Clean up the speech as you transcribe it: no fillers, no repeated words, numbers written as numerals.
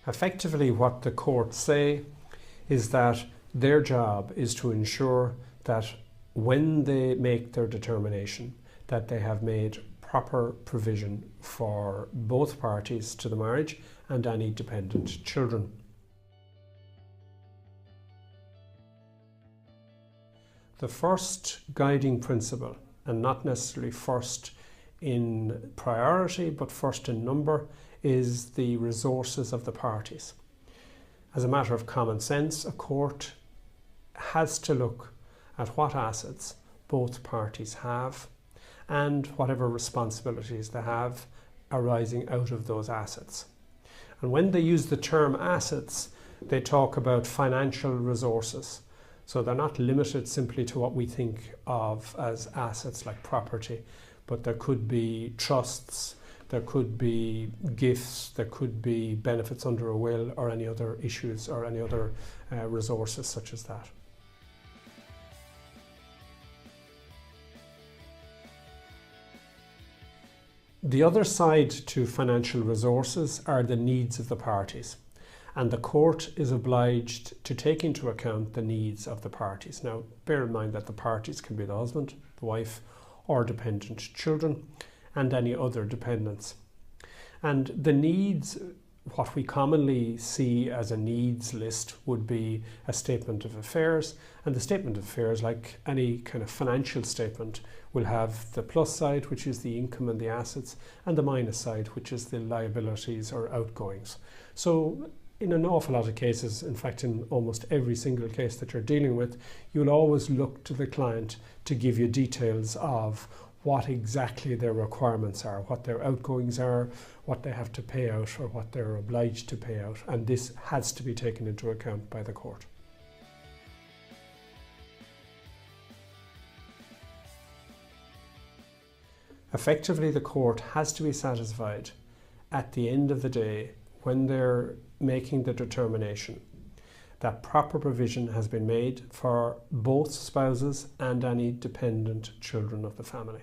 Effectively, what the courts say is that their job is to ensure that when they make their determination, that they have made proper provision for both parties to the marriage and any dependent children. The first guiding principle, and not necessarily first in priority but first in number, is the resources of the parties. As a matter of common sense, a court has to look at what assets both parties have and whatever responsibilities they have arising out of those assets. And when they use the term assets, they talk about financial resources. So they're not limited simply to what we think of as assets like property, but there could be trusts, there could be gifts, there could be benefits under a will, or any other issues or any other resources such as that. The other side to financial resources are the needs of the parties, and the court is obliged to take into account the needs of the parties. Now, bear in mind that the parties can be the husband, the wife, or dependent children, and any other dependents. And the needs, what we commonly see as a needs list, would be a statement of affairs, and the statement of affairs, like any kind of financial statement, will have the plus side, which is the income and the assets, and the minus side, which is the liabilities or outgoings. So in an awful lot of cases, in fact in almost every single case that you're dealing with, you'll always look to the client to give you details of what exactly their requirements are, what their outgoings are, what they have to pay out, or what they're obliged to pay out, and this has to be taken into account by the court. Effectively, the court has to be satisfied at the end of the day, when they're making the determination, that proper provision has been made for both spouses and any dependent children of the family.